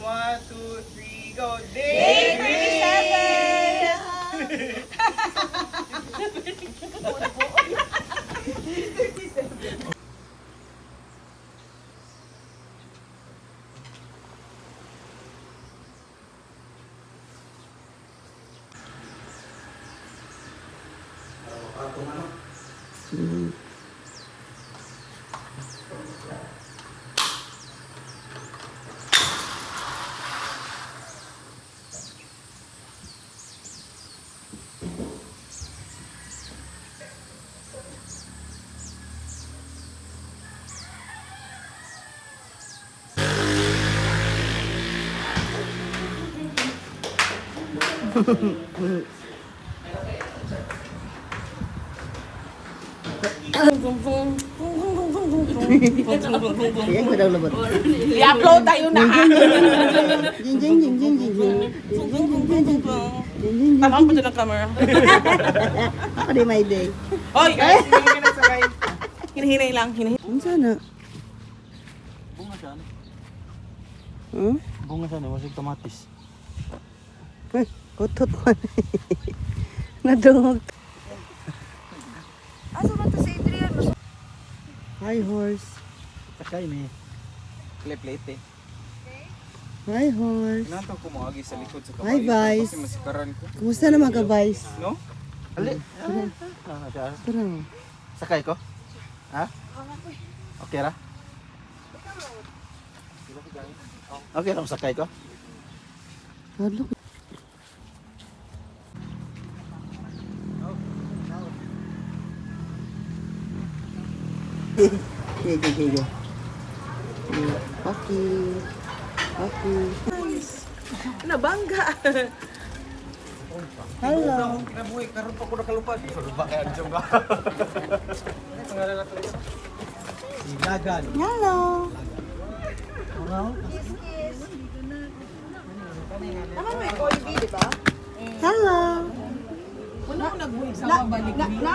1, 2, 3, go! Day 37! Yan ko daw labot. I-upload tayo na. Jing jing jing jing jing jing. Tamang pa dyan ang camera. Ako di may day. Hoy guys, hindi ka na sakay. Hinahinay lang, hinahinay. Ano sana? Bunga siya. Hmm? Bunga siya, masig kamatis. Ay, kutot ko. Nadungog. Asa man to si Adrian? Hi horse. Sakay ni. Plate eh. Hi horse. Inantaw ko mga agi sa likod sa Hi, Vice. Kasi masikaran ko. Kumusta naman ka, Vice? No? Ali. Tara. Sakay ko? Ha? Okay ra? Okay lang sakay ko? Hadlok. Sige. Okay. Nabangga. Hello. Nabuhay, karoon pa ko nakalupad. Karoon pa kaya dyan ka. Pangalan na to. Dagan. Hello. Tama may Colby, di ba? Hello. Wala ko nagbuhay sa mabalik ni.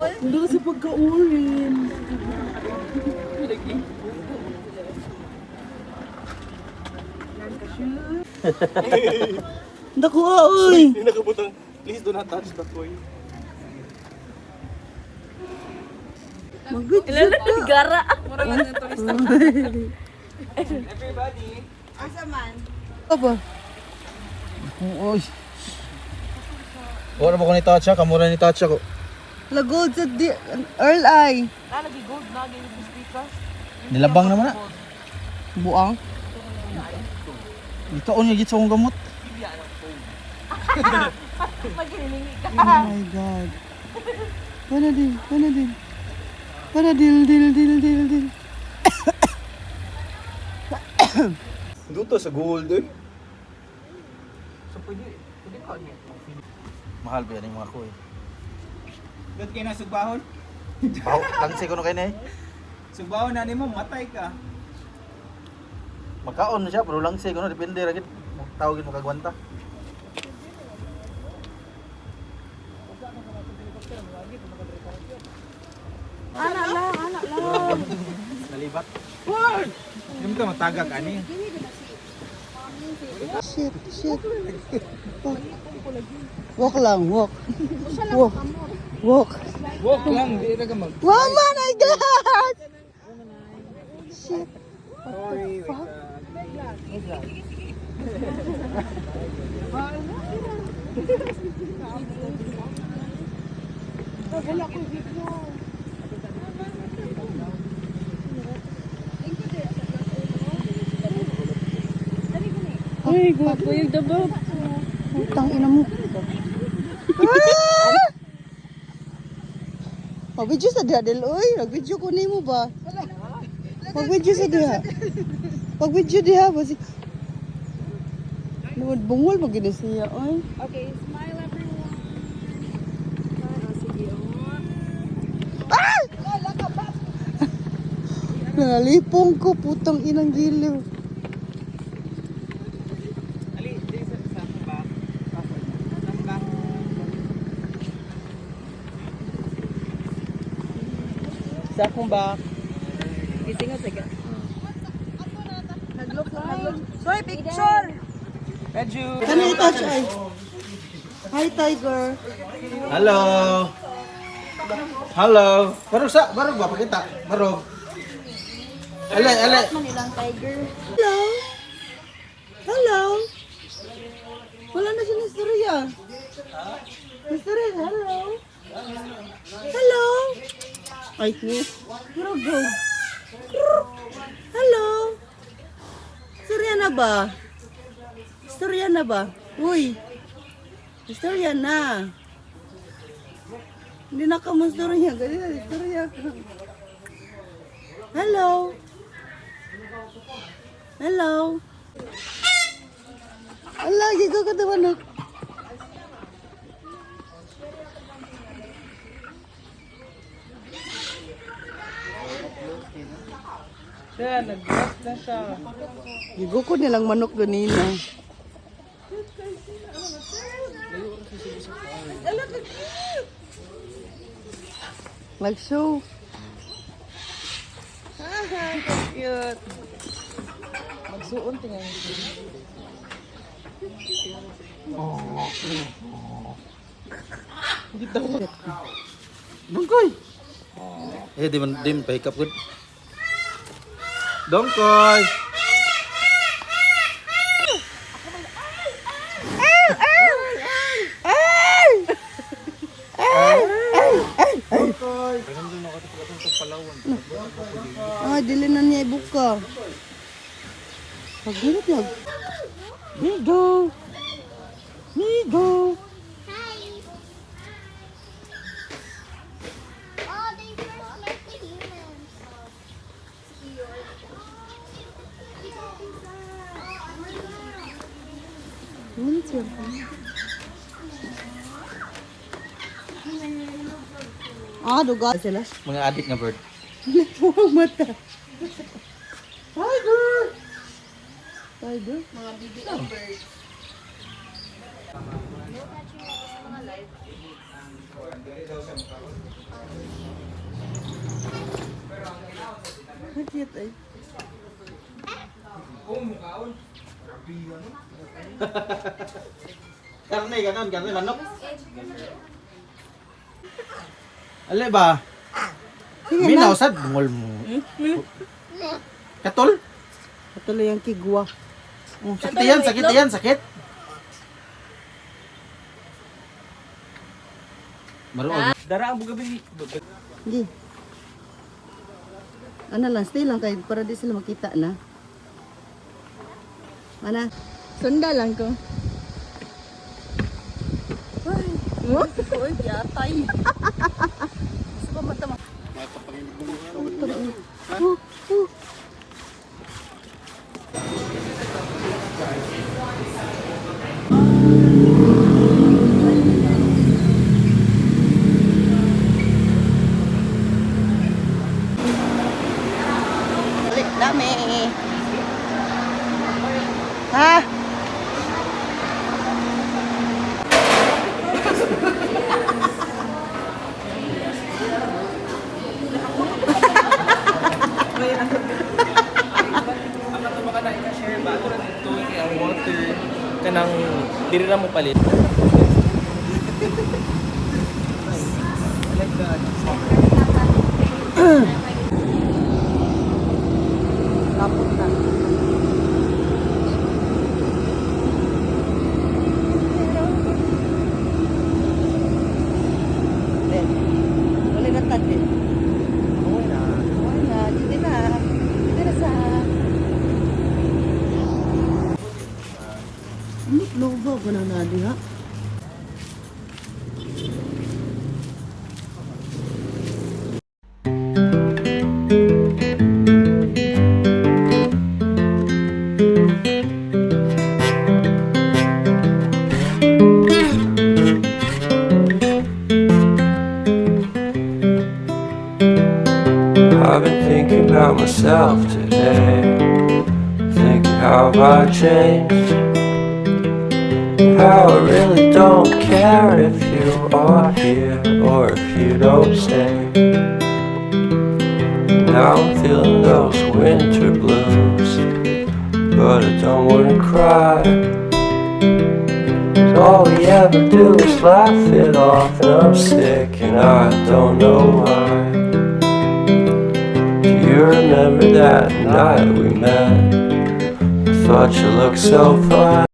Hindi kasi pagka-urin. Naku, oy! Hindi nakabutang, please do not touch that toy. Mag-video ka. Gara. Mura lang yung turista. Everybody! Asa man? Aba, Oy. Wala ba ko ni Tatcha? Kamura ni Tatcha ko. lagod sa Earl Eye. Nalagi gold na ganyan yung speaker. Nilabang naman na. Buang. Dito on yung gitsa kong gamot. Maghiningi ka. Oh my God. Panadil. Dito sa gold eh. So pwede ka niya. Mahal ba yan yung mga ko eh. Doon kayo na sugbahon? Langsi ko na kayo na eh. Sugbahon na mo, matay ka. Magkaon na siya, pero langsi ko na. Depende rin. Tawagin mo kagwanta. Anak lang. Nalibat. Hindi ka matagak ani. Shit. Walk lang. Walk. Walk lang, di na ka mag... Oh my God! Shit. Sorry, wait. Ay, guwapo yung dabab. Utang ina mo. Mag-video sa diha, Del. Uy, nag-video ko ni mo ba? Mag-video sa diha. Mag-video diha ba si... Bungol pag siya, oy. Okay, smile everyone. Sige, Nalipong ko, putang inang giliw. Ali, di sa back. Sa back. Sa akong back. Gisingot sa Soy, picture! Medyo. Can I touch ay? Hi, Tiger. Hello. Hello. Barog ba pakita? Barog. Ale. Manilang tiger. Hello? Hello? Wala na siya ng istorya. Istorya, hello? Hello? Ay, pero go. Hello? Istorya na ba? Istorya na ba? Uy. Istorya na. Hindi na ka mo istorya. Ganyan, istorya ka. Hello? Hello? Lagi ko katawanak. Siya, nag-dress na siya. Gigo ko nilang manok ganina. Nag-show. Cute. Magsuon tingnan. Dongkoy. Di man pahikap gud. Dongkoy. Ah, dili na niya ibuka. Pagdilit niya. Migo. Migo. Oh, they first met the humans. Ano siya? Ah, duga sila. Mga adik nga bird. Huwag mata. Tiger! Tiger? Mga bibi ang bird. Ang cute ay. Karne manok. Ale ba? Minaw sad bungol mo. Katol? Patuloy ang kigwa. Sakit yan. Maruog. Dara ang bugabi. Hindi. Ano lang, stay lang tayo para di sila makita na. Mana? Sunda lang ko. Ay, uy, yatay. Gusto ko mata mo. Balik dami. Ha? Share ba ito na dito ang water kanang diri na mo palit. Like that. Tapos na. Ben, wala na tadi. Wala na, dito na. Dito na sa... Hindi, lobo ko na nadi ha. I've been thinking about myself today, thinking how I changed, how I really don't care if you are here or if you don't stay. Now I'm feeling those winter blues, but I don't wanna cry. 'Cause all we ever do is laugh it off, and I'm sick and I don't know why. Do you remember that night we met? I thought you looked so fine.